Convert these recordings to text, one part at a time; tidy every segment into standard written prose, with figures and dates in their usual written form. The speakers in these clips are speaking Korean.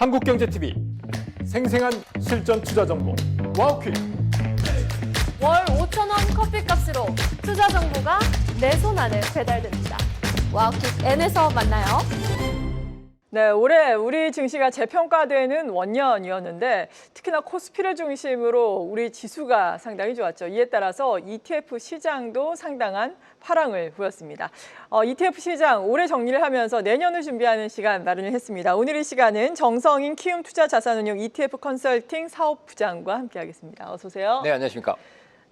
한국경제TV 생생한 실전 투자 정보 와우퀴. 월 5,000원 커피값으로 투자 정보가 내 손 안에 배달됩니다. 와우킥 N에서 만나요. 네, 올해 우리 증시가 재평가되는 원년이었는데 특히나 코스피를 중심으로 우리 지수가 상당히 좋았죠. 이에 따라서 ETF 시장도 상당한 파랑을 보였습니다. ETF 시장 올해 정리를 하면서 내년을 준비하는 시간 마련을 했습니다. 오늘 이 시간은 정성인 키움 투자자산운용 ETF 컨설팅 사업부장과 함께하겠습니다. 어서 오세요. 네, 안녕하십니까.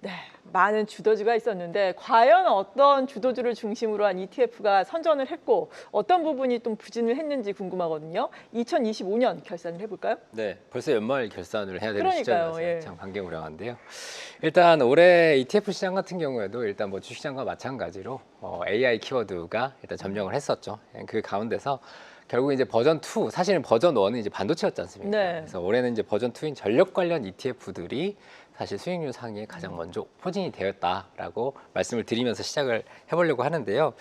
네, 많은 주도주가 있었는데 과연 어떤 주도주를 중심으로 한 ETF가 선전을 했고 어떤 부분이 좀 부진을 했는지 궁금하거든요. 2025년 결산을 해볼까요? 네, 벌써 연말 결산을 해야 되는 그러니까요, 시점이라서 예. 참 감개무량한데요. 일단 올해 ETF 시장 같은 경우에도 일단 뭐 주식시장과 마찬가지로 AI 키워드가 일단 점령을 했었죠. 그 가운데서 결국 이제 버전 2, 사실은 버전 1은 이제 반도체였지 않습니까? 네. 그래서 올해는 이제 버전 2인 전력 관련 ETF들이 사실 수익률 상위에 가장 먼저 포진이 되었다라고 말씀을 드리면서 시작을 해보려고 하는데요.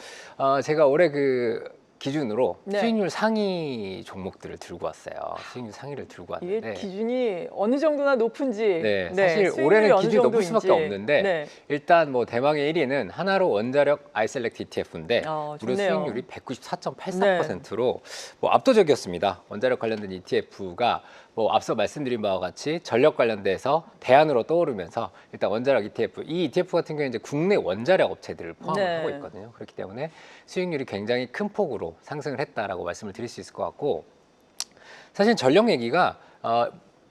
제가 올해 그 기준으로 네. 수익률 상위 종목들을 들고 왔어요. 수익률 상위를 들고 이게 왔는데 기준이 어느 정도나 높은지 네, 사실 수익률이 올해는 어느 기준이 높을 수밖에 정도인지. 없는데 네. 일단 뭐 대망의 1위는 하나로 원자력 아이셀렉트 ETF인데 무려 좋네요. 수익률이 194.84%로 뭐 압도적이었습니다. 원자력 관련된 ETF가 뭐 앞서 말씀드린 바와 같이 전력 관련돼서 대안으로 떠오르면서 일단 원자력 ETF, 이 ETF 같은 경우는 이제 국내 원자력 업체들을 포함을 네. 하고 있거든요. 그렇기 때문에 수익률이 굉장히 큰 폭으로 상승을 했다라고 말씀을 드릴 수 있을 것 같고, 사실 전력 얘기가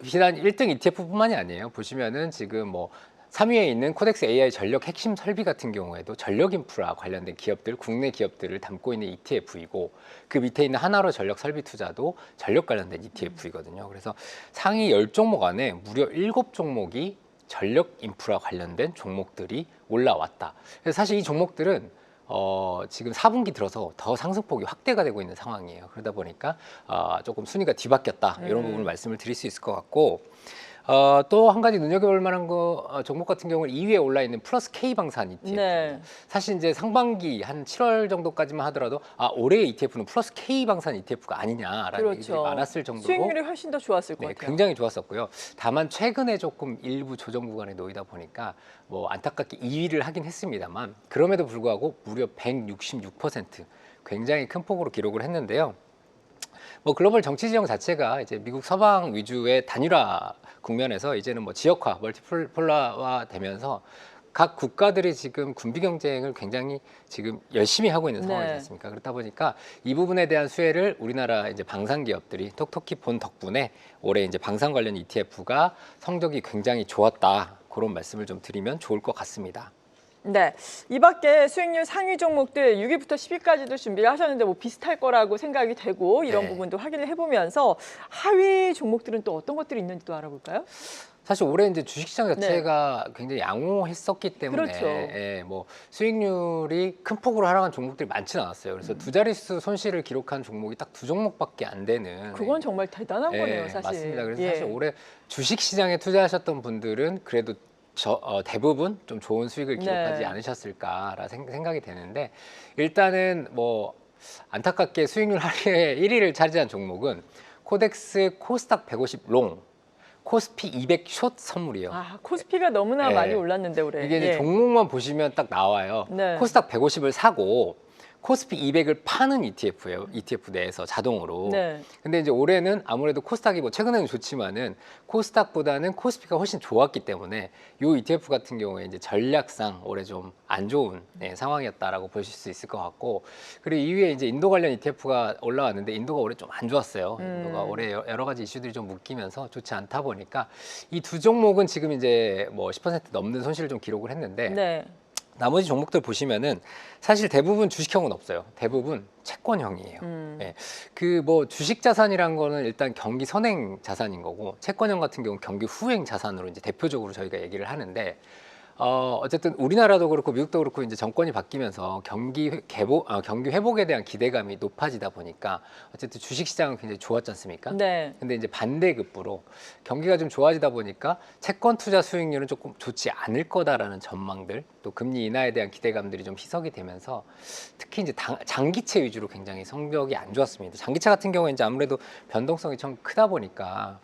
비단 1등 ETF뿐만이 아니에요. 보시면은 지금 뭐 3위에 있는 코덱스 AI 전력 핵심 설비 같은 경우에도 전력 인프라 관련된 기업들, 국내 기업들을 담고 있는 ETF이고, 그 밑에 있는 하나로 전력 설비 투자도 전력 관련된 ETF이거든요. 그래서 상위 10종목 안에 무려 7종목이 전력 인프라 관련된 종목들이 올라왔다. 그래서 사실 이 종목들은 지금 4분기 들어서 더 상승폭이 확대가 되고 있는 상황이에요. 그러다 보니까 조금 순위가 뒤바뀌었다, 이런 부분을 말씀을 드릴 수 있을 것 같고, 또 한 가지 눈여겨볼 만한 종목 같은 경우는 2위에 올라 있는 플러스 K 방산 ETF. 네. 사실 이제 상반기 한 7월 정도까지만 하더라도 올해의 ETF는 플러스 K 방산 ETF가 아니냐라는 얘기들이 그렇죠. 많았을 정도로 수익률이 훨씬 더 좋았을 것 네, 같아요. 굉장히 좋았었고요. 다만 최근에 조금 일부 조정 구간에 놓이다 보니까 뭐 안타깝게 2위를 하긴 했습니다만, 그럼에도 불구하고 무려 166% 굉장히 큰 폭으로 기록을 했는데요. 뭐 글로벌 정치 지형 자체가 이제 미국 서방 위주의 단일화 국면에서 이제는 뭐 지역화, 멀티폴라화 되면서 각 국가들이 지금 군비 경쟁을 굉장히 지금 열심히 하고 있는 상황이지 않습니까? 그렇다 보니까 이 부분에 대한 수혜를 우리나라 이제 방산 기업들이 톡톡히 본 덕분에 올해 이제 방산 관련 ETF가 성적이 굉장히 좋았다, 그런 말씀을 좀 드리면 좋을 것 같습니다. 네, 이 밖에 수익률 상위 종목들 6위부터 10위까지도 준비를 하셨는데 뭐 비슷할 거라고 생각이 되고, 이런 네. 부분도 확인을 해보면서 하위 종목들은 또 어떤 것들이 있는지도 알아볼까요? 사실 올해 이제 주식시장 자체가 굉장히 양호했었기 때문에 그렇죠. 뭐 수익률이 큰 폭으로 하락한 종목들이 많지는 않았어요. 그래서 두 자릿수 손실을 기록한 종목이 딱 2종목밖에 안 되는. 그건 정말 대단한 거네요, 사실. 맞습니다. 그래서 예. 사실 올해 주식시장에 투자하셨던 분들은 그래도 대부분 좀 좋은 수익을 기록하지 네. 않으셨을까라 생각이 되는데, 일단은 뭐 안타깝게 수익률 하락에 1위를 차지한 종목은 코덱스 코스닥 150 롱, 코스피 200 숏 선물이에요. 코스피가 너무나 네. 많이 올랐는데 올해. 이게 이제 예. 종목만 보시면 딱 나와요. 네. 코스닥 150을 사고 코스피 200을 파는 ETF예요. ETF 내에서 자동으로. 네. 근데 이제 올해는 아무래도 코스닥이 뭐 최근에는 좋지만은 코스닥보다는 코스피가 훨씬 좋았기 때문에 이 ETF 같은 경우에 이제 전략상 올해 좀 안 좋은 상황이었다라고 보실 수 있을 것 같고, 그리고 2위에 이제 인도 관련 ETF가 올라왔는데 인도가 올해 좀 안 좋았어요. 인도가 올해 여러 가지 이슈들이 좀 묶이면서 좋지 않다 보니까 이 두 종목은 지금 이제 뭐 10% 넘는 손실을 좀 기록을 했는데, 네. 나머지 종목들 보시면은 사실 대부분 주식형은 없어요. 대부분 채권형이에요. 네. 그 뭐 주식 자산이란 거는 일단 경기 선행 자산인 거고, 채권형 같은 경우는 경기 후행 자산으로 이제 대표적으로 저희가 얘기를 하는데, 어쨌든 우리나라도 그렇고 미국도 그렇고 이제 정권이 바뀌면서 경기 회복에 대한 기대감이 높아지다 보니까 어쨌든 주식시장은 굉장히 좋았지 않습니까? 네. 근데 이제 반대급부로 경기가 좀 좋아지다 보니까 채권 투자 수익률은 조금 좋지 않을 거다라는 전망들, 또 금리 인하에 대한 기대감들이 좀 희석이 되면서 특히 이제 장기채 위주로 굉장히 성적이 안 좋았습니다. 장기채 같은 경우에 이제 아무래도 변동성이 좀 크다 보니까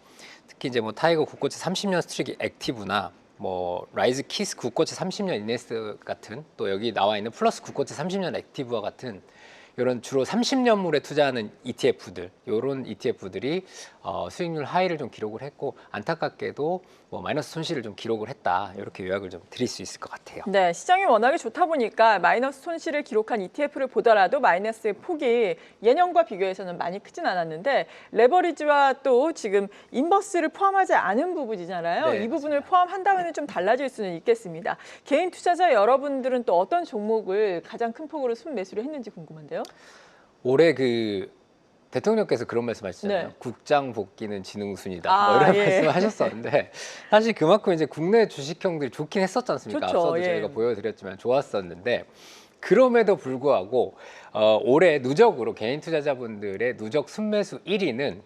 특히 이제 뭐 타이거 국고채 30년 스트릭 액티브나 뭐 라이즈 키스 국고채 30년 이네스 같은, 또 여기 나와 있는 플러스 국고채 30년 액티브와 같은 이런 주로 30년물에 투자하는 ETF들, 이런 ETF들이 수익률 하이를 좀 기록을 했고, 안타깝게도 뭐 마이너스 손실을 좀 기록을 했다, 이렇게 요약을 좀 드릴 수 있을 것 같아요. 네, 시장이 워낙에 좋다 보니까 마이너스 손실을 기록한 ETF를 보더라도 마이너스의 폭이 예년과 비교해서는 많이 크진 않았는데, 레버리지와 또 지금 인버스를 포함하지 않은 부분이잖아요. 네, 이 부분을 포함한다면 좀 달라질 수는 있겠습니다. 개인 투자자 여러분들은 또 어떤 종목을 가장 큰 폭으로 순매수를 했는지 궁금한데요. 올해 그 대통령께서 그런 말씀하셨잖아요. 네. 국장 복귀는 지능순이다. 뭐 이런 예. 말씀하셨었는데, 사실 그만큼 이제 국내 주식형들이 좋긴 했었지 않습니까? 좋죠. 앞서도 예. 저희가 보여드렸지만 좋았었는데, 그럼에도 불구하고 올해 누적으로 개인 투자자분들의 누적 순매수 1위는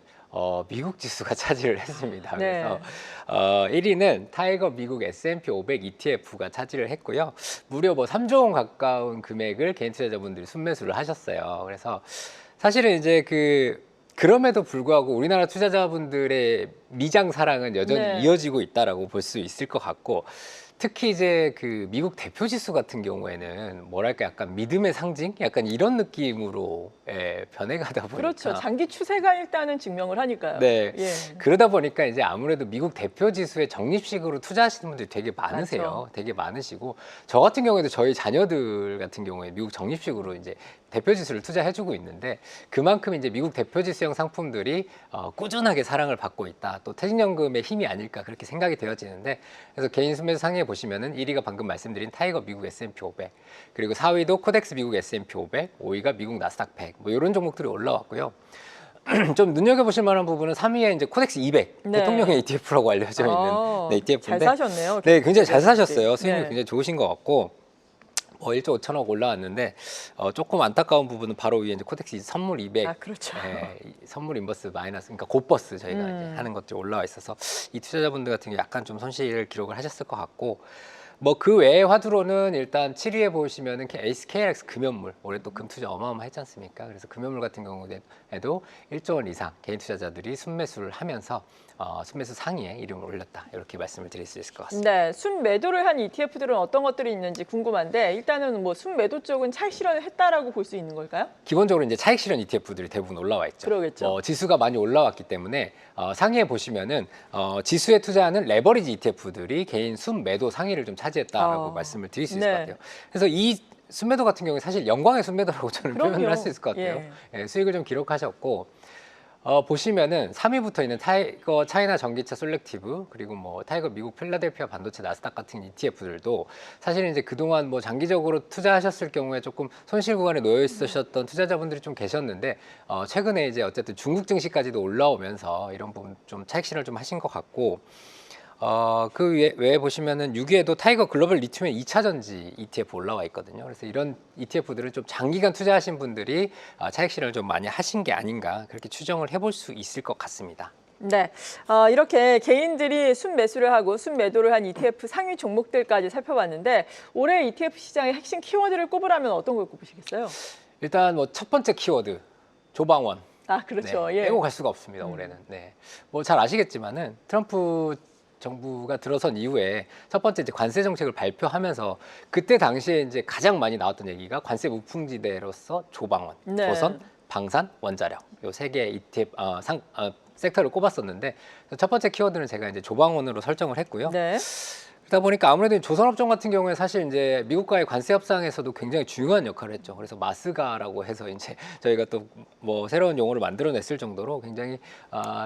미국 지수가 차지를 했습니다. 네. 그래서 1위는 타이거 미국 S&P 500 ETF가 차지를 했고요. 무려 뭐 3조 원 가까운 금액을 개인 투자자분들이 순매수를 하셨어요. 그래서 사실은 이제 그럼에도 불구하고 우리나라 투자자분들의 미장 사랑은 여전히 네. 이어지고 있다라고 볼 수 있을 것 같고, 특히 이제 그 미국 대표 지수 같은 경우에는 뭐랄까 약간 믿음의 상징, 약간 이런 느낌으로 변해가다 보니까, 그렇죠. 장기 추세가 일단은 증명을 하니까요. 네. 예. 그러다 보니까 이제 아무래도 미국 대표 지수에 적립식으로 투자하시는 분들이 되게 많으세요. 맞죠. 되게 많으시고, 저 같은 경우에도 저희 자녀들 같은 경우에 미국 적립식으로 이제 대표 지수를 투자해주고 있는데, 그만큼 이제 미국 대표 지수형 상품들이 꾸준하게 사랑을 받고 있다. 또 퇴직연금의 힘이 아닐까 그렇게 생각이 되어지는데, 그래서 개인 순매수 상위에 보시면은 1위가 방금 말씀드린 타이거 미국 S&P 500, 그리고 4위도 코덱스 미국 S&P 500, 5위가 미국 나스닥 100, 뭐 이런 종목들이 올라왔고요. 좀 눈여겨보실 만한 부분은 3위에 이제 코덱스 200, 네. 대통령의 ETF라고 알려져 있는 ETF인데, 잘 사셨네요. 네, 굉장히 잘 사셨어요. 수익률 네. 굉장히 좋으신 것 같고, 1조 5천억 올라왔는데 조금 안타까운 부분은 바로 위에 이제 코덱스 선물 200, 아, 그렇죠. 선물 인버스 마이너스, 그러니까 곧버스 저희가 이제 하는 것들이 올라와 있어서 이 투자자분들 같은 경우 약간 좀 손실을 기록을 하셨을 것 같고, 뭐 그 외의 화두로는 일단 7위에 보시면은 SKLX 금연물, 올해 또 금투자 어마어마했지 않습니까? 그래서 금연물 같은 경우에도 1조 원 이상 개인 투자자들이 순매수를 하면서 순매수 상위에 이름을 올렸다, 이렇게 말씀을 드릴 수 있을 것 같습니다. 네, 순매도를 한 ETF들은 어떤 것들이 있는지 궁금한데, 일단은 뭐 순매도 쪽은 차익 실현을 했다라고 볼 수 있는 걸까요? 기본적으로 이제 차익 실현 ETF들이 대부분 올라와 있죠. 그러겠죠. 지수가 많이 올라왔기 때문에 상위에 보시면은 지수에 투자하는 레버리지 ETF들이 개인 순매도 상위를 좀 차지했다라고 말씀을 드릴 수 있을 네. 것 같아요. 그래서 이 순매도 같은 경우에 사실 영광의 순매도라고 저는 그럼요. 표현을 할 수 있을 것 같아요. 예. 수익을 좀 기록하셨고, 보시면은 3위부터 있는 타이거 차이나 전기차 솔렉티브, 그리고 뭐 타이거 미국 필라델피아 반도체 나스닥 같은 ETF들도 사실은 이제 그동안 뭐 장기적으로 투자하셨을 경우에 조금 손실 구간에 놓여 있으셨던 투자자분들이 좀 계셨는데, 최근에 이제 어쨌든 중국 증시까지도 올라오면서 이런 부분 좀 차익 실현을 좀 하신 것 같고, 그 외에 보시면은 6위에도 타이거 글로벌 리튬의 2차 전지 ETF 올라와 있거든요. 그래서 이런 ETF들을 좀 장기간 투자하신 분들이 차익 실현을 좀 많이 하신 게 아닌가, 그렇게 추정을 해볼 수 있을 것 같습니다. 네, 이렇게 개인들이 순매수를 하고 순매도를 한 ETF 상위 종목들까지 살펴봤는데, 올해 ETF 시장의 핵심 키워드를 꼽으라면 어떤 걸 꼽으시겠어요? 일단 뭐 첫 번째 키워드 조방원. 아, 그렇죠. 예. 빼고 갈 수가 없습니다. 올해는. 네. 뭐 잘 아시겠지만은 트럼프 정부가 들어선 이후에 첫 번째 이제 관세 정책을 발표하면서, 그때 당시에 이제 가장 많이 나왔던 얘기가 관세 무풍지대로서 조방원, 네. 조선, 방산, 원자력, 요 세 개의 ETF 섹터를 꼽았었는데, 첫 번째 키워드는 제가 이제 조방원으로 설정을 했고요. 네. 그러다 보니까 아무래도 조선업종 같은 경우에 사실 이제 미국과의 관세 협상에서도 굉장히 중요한 역할을 했죠. 그래서 마스가라고 해서 이제 저희가 또 뭐 새로운 용어를 만들어냈을 정도로 굉장히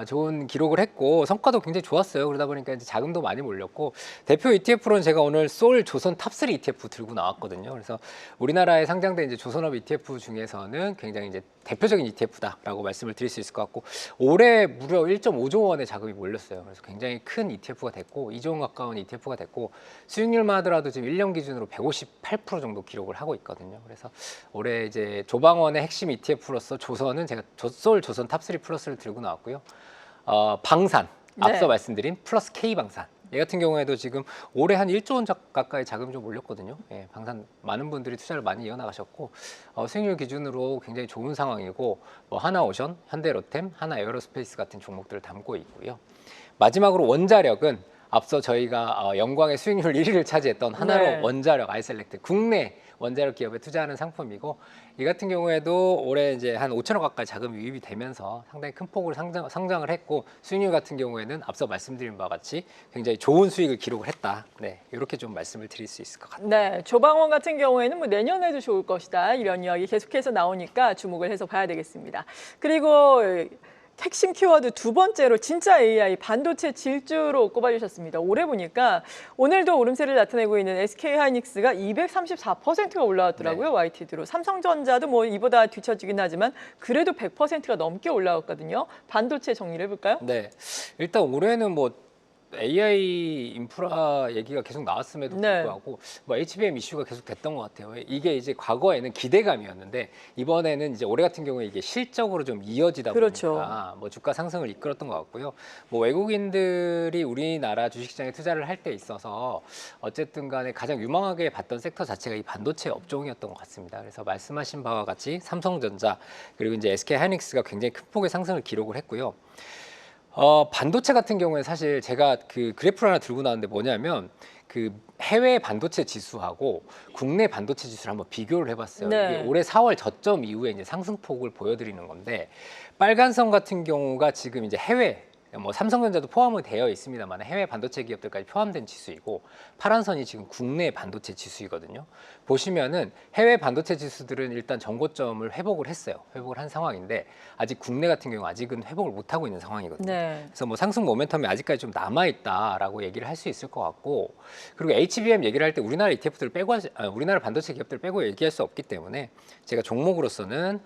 좋은 기록을 했고, 성과도 굉장히 좋았어요. 그러다 보니까 이제 자금도 많이 몰렸고, 대표 ETF로는 제가 오늘 솔 조선 탑3 ETF 들고 나왔거든요. 그래서 우리나라에 상장된 이제 조선업 ETF 중에서는 굉장히 이제 대표적인 ETF다라고 말씀을 드릴 수 있을 것 같고, 올해 무려 1.5조 원의 자금이 몰렸어요. 그래서 굉장히 큰 ETF가 됐고, 2조 원 가까운 ETF가 됐고, 있고 수익률만 하더라도 지금 1년 기준으로 158% 정도 기록을 하고 있거든요. 그래서 올해 이제 조방원의 핵심 ETF로서 조선은 제가 소울 조선 탑3 플러스를 들고 나왔고요. 방산 앞서 네. 말씀드린 플러스 K방산 얘 같은 경우에도 지금 올해 한 1조 원 가까이 자금이 좀 올렸거든요. 예, 방산 많은 분들이 투자를 많이 이어나가셨고 수익률 기준으로 굉장히 좋은 상황이고 뭐 하나오션, 현대로템, 하나에어로스페이스 같은 종목들을 담고 있고요. 마지막으로 원자력은 앞서 저희가 영광의 수익률 1위를 차지했던 하나로 네. 원자력 아이셀렉트 국내 원자력 기업에 투자하는 상품이고 이 같은 경우에도 올해 이제 한 5천억 가까이 자금이 유입이 되면서 상당히 큰 폭으로 성장을 했고 수익률 같은 경우에는 앞서 말씀드린 바와 같이 굉장히 좋은 수익을 기록을 했다. 네, 이렇게 좀 말씀을 드릴 수 있을 것 같아요. 네, 조방원 같은 경우에는 뭐 내년에도 좋을 것이다 이런 이야기 계속해서 나오니까 주목을 해서 봐야 되겠습니다. 그리고 핵심 키워드 두 번째로 진짜 AI 반도체 질주로 꼽아주셨습니다. 올해 보니까 오늘도 오름세를 나타내고 있는 SK하이닉스가 234%가 올라왔더라고요. 네. YTD로. 삼성전자도 뭐 이보다 뒤처지긴 하지만 그래도 100%가 넘게 올라왔거든요. 반도체 정리를 해볼까요? 네, 일단 올해는 뭐 AI 인프라 얘기가 계속 나왔음에도 네. 불구하고 뭐 HBM 이슈가 계속 됐던 것 같아요. 이게 이제 과거에는 기대감이었는데 이번에는 이제 올해 같은 경우에 이게 실적으로 좀 이어지다 그렇죠. 보니까 뭐 주가 상승을 이끌었던 것 같고요. 뭐 외국인들이 우리나라 주식시장에 투자를 할 때 있어서 어쨌든 간에 가장 유망하게 봤던 섹터 자체가 이 반도체 업종이었던 것 같습니다. 그래서 말씀하신 바와 같이 삼성전자 그리고 이제 SK하이닉스가 굉장히 큰 폭의 상승을 기록을 했고요. 반도체 같은 경우에 사실 제가 그 그래프를 하나 들고 나왔는데 뭐냐면 그 해외 반도체 지수하고 국내 반도체 지수를 한번 비교를 해봤어요. 네. 이게 올해 4월 저점 이후에 이제 상승폭을 보여드리는 건데 빨간 선 같은 경우가 지금 이제 해외 뭐 삼성전자도 포함이 되어 있습니다만 해외 반도체 기업들까지 포함된 지수이고 파란 선이 지금 국내 반도체 지수이거든요. 보시면은 해외 반도체 지수들은 일단 전고점을 회복을 했어요. 회복을 한 상황인데 아직 국내 같은 경우 아직은 회복을 못 하고 있는 상황이거든요. 네. 그래서 뭐 상승 모멘텀이 아직까지 좀 남아 있다라고 얘기를 할 수 있을 것 같고 그리고 HBM 얘기를 할 때 우리나라 ETF들 빼고 우리나라 반도체 기업들 빼고 얘기할 수 없기 때문에 제가 종목으로서는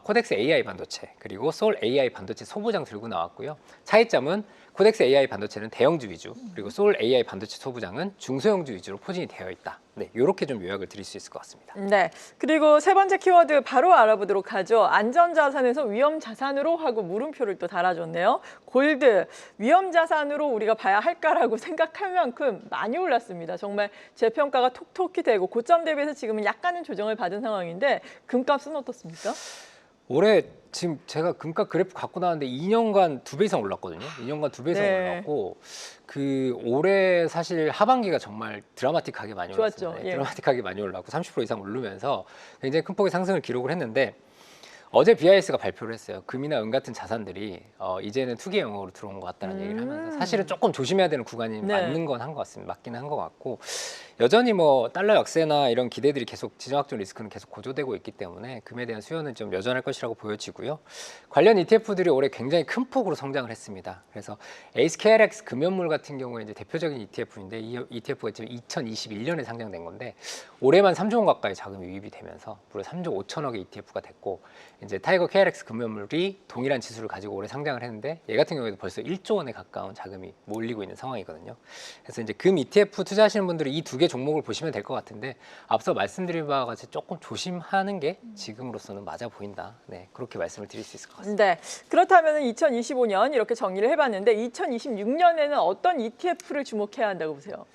코덱스 AI 반도체 그리고 소울 AI 반도체 소부장 들고 나왔고요. 차이점은 코덱스 AI 반도체는 대형주 위주 그리고 소울 AI 반도체 소부장은 중소형주 위주로 포진이 되어 있다. 네, 이렇게 좀 요약을 드릴 수 있을 것 같습니다. 네. 그리고 세 번째 키워드 바로 알아보도록 하죠. 안전자산에서 위험자산으로 하고 물음표를 또 달아줬네요. 골드, 위험자산으로 우리가 봐야 할까라고 생각할 만큼 많이 올랐습니다. 정말 재평가가 톡톡히 되고 고점 대비해서 지금은 약간은 조정을 받은 상황인데 금값은 어떻습니까? 올해 지금 제가 금값 그래프 갖고 나왔는데 2년간 2배 이상 올랐거든요. 2년간 2배 이상 네. 올랐고 그 올해 사실 하반기가 정말 드라마틱하게 많이 좋았죠. 올랐습니다. 예. 드라마틱하게 많이 올랐고 30% 이상 오르면서 굉장히 큰 폭의 상승을 기록을 했는데 어제 BIS가 발표를 했어요. 금이나 은 같은 자산들이 이제는 투기 영역으로 들어온 것 같다는 얘기를 하면서 사실은 조금 조심해야 되는 구간이 네. 맞는 건 한 것 같습니다. 맞기는 한 것 같고 여전히 뭐 달러 약세나 이런 기대들이 계속 지정학적 리스크는 계속 고조되고 있기 때문에 금에 대한 수요는 좀 여전할 것이라고 보여지고요. 관련 ETF들이 올해 굉장히 큰 폭으로 성장을 했습니다. 그래서 SKRX 금연물 같은 경우에 이제 대표적인 ETF인데 이 ETF가 지금 2021년에 상장된 건데 올해만 3조 원 가까이 자금이 유입이 되면서 무려 3조 5천억의 ETF가 됐고 이제 타이거 KRX 금연물이 동일한 지수를 가지고 올해 상장을 했는데 얘 같은 경우에도 벌써 1조 원에 가까운 자금이 몰리고 있는 상황이거든요. 그래서 이제 금 ETF 투자하시는 분들은 이 두 개 종목을 보시면 될 것 같은데 앞서 말씀드린 바와 같이 조금 조심하는 게 지금으로서는 맞아 보인다. 네, 그렇게 말씀을 드릴 수 있을 것 같습니다. 네. 그렇다면 2025년 이렇게 정리를 해봤는데 2026년에는 어떤 ETF를 주목해야 한다고 보세요?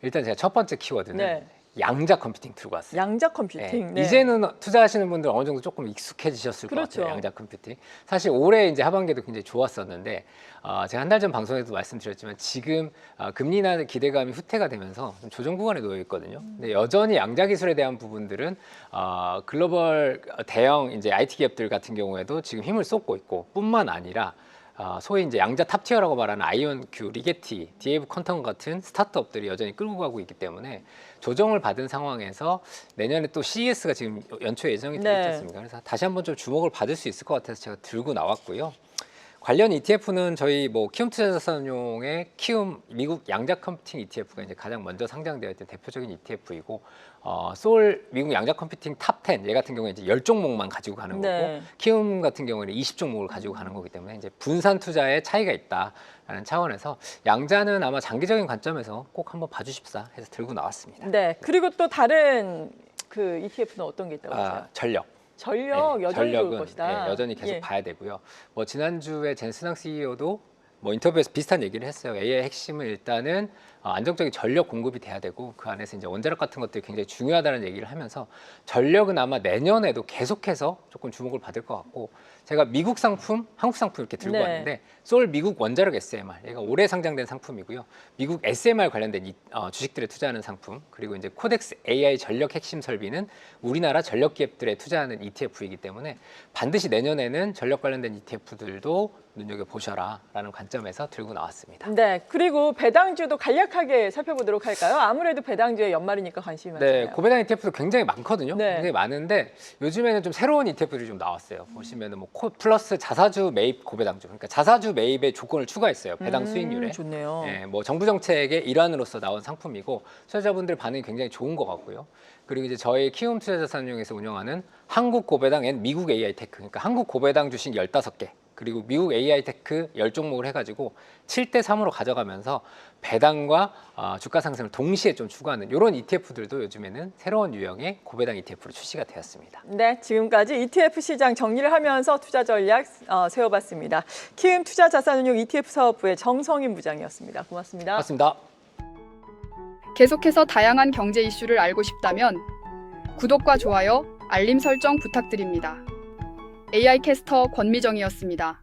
일단 제가 첫 번째 키워드는 네. 양자 컴퓨팅 들고 왔어요. 양자 컴퓨팅. 네. 이제는 투자하시는 분들 어느 정도 조금 익숙해지셨을 그렇죠. 것 같아요. 양자 컴퓨팅. 사실 올해 이제 하반기에도 굉장히 좋았었는데 제가 한 달 전 방송에도 말씀드렸지만 지금 금리 인하 기대감이 후퇴가 되면서 좀 조정 구간에 놓여 있거든요. 근데 여전히 양자 기술에 대한 부분들은 글로벌 대형 이제 IT 기업들 같은 경우에도 지금 힘을 쏟고 있고 뿐만 아니라 소위 이제 양자 탑티어라고 말하는 아이온큐, 리게티, 디에이브 퀀텀 같은 스타트업들이 여전히 끌고 가고 있기 때문에 조정을 받은 상황에서 내년에 또 CES가 지금 연초에 예정이 되어 있지 네. 않습니까? 그래서 다시 한번 좀 주목을 받을 수 있을 것 같아서 제가 들고 나왔고요. 관련 ETF는 저희 뭐 키움 투자자산용의 키움 미국 양자 컴퓨팅 ETF가 이제 가장 먼저 상장되어 있던 대표적인 ETF이고, 소울 미국 양자 컴퓨팅 탑 10, 얘 같은 경우에 이제 10종목만 가지고 가는 거고, 네. 키움 같은 경우에는 20종목을 가지고 가는 거기 때문에 이제 분산 투자에 차이가 있다라는 차원에서 양자는 아마 장기적인 관점에서 꼭 한번 봐주십사 해서 들고 나왔습니다. 네. 그리고 또 다른 그 ETF는 어떤 게 있다고 하세요? 전력. 전력 네, 여전히 좋을 전력은 것이다. 여전히 계속 예. 봐야 되고요. 뭐 지난주에 젠스낭 CEO도 뭐 인터뷰에서 비슷한 얘기를 했어요. AI의 핵심은 일단은 안정적인 전력 공급이 돼야 되고, 그 안에서 이제 원자력 같은 것들이 굉장히 중요하다는 얘기를 하면서 전력은 아마 내년에도 계속해서 조금 주목을 받을 것 같고, 제가 미국 상품, 한국 상품 이렇게 들고 네. 왔는데 소울 미국 원자력 SMR, 얘가 올해 상장된 상품이고요. 미국 SMR 관련된 주식들에 투자하는 상품, 그리고 이제 코덱스 AI 전력 핵심 설비는 우리나라 전력 기업들에 투자하는 ETF이기 때문에 반드시 내년에는 전력 관련된 ETF들도 눈여겨보셔라라는 관점에서 들고 나왔습니다. 네. 그리고 배당주도 간략하게 살펴보도록 할까요? 아무래도 배당주의 연말이니까 관심이 많잖아요. 네, 고배당 ETF도 굉장히 많거든요. 네. 굉장히 많은데 요즘에는 좀 새로운 ETF들이 좀 나왔어요. 보시면은 뭐 플러스 자사주 매입 고배당주, 그러니까 자사주 매입의 조건을 추가했어요. 배당 수익률에. 좋네요. 예, 뭐 정부 정책의 일환으로서 나온 상품이고 투자자분들 반응이 굉장히 좋은 것 같고요. 그리고 이제 저희 키움 투자자산용에서 운영하는 한국 고배당 앤 미국 AI 테크, 그러니까 한국 고배당 주식 15개, 그리고 미국 AI 테크 10종목을 해가지고 7대 3으로 가져가면서 배당과 주가 상승을 동시에 좀 추구하는 이런 ETF들도 요즘에는 새로운 유형의 고배당 ETF로 출시가 되었습니다. 네, 지금까지 ETF 시장 정리를 하면서 투자 전략 세워봤습니다. 키움 투자자산운용 ETF 사업부의 정성인 부장이었습니다. 고맙습니다. 맞습니다. 계속해서 다양한 경제 이슈를 알고 싶다면 구독과 좋아요, 알림 설정 부탁드립니다. AI 캐스터 권미정이었습니다.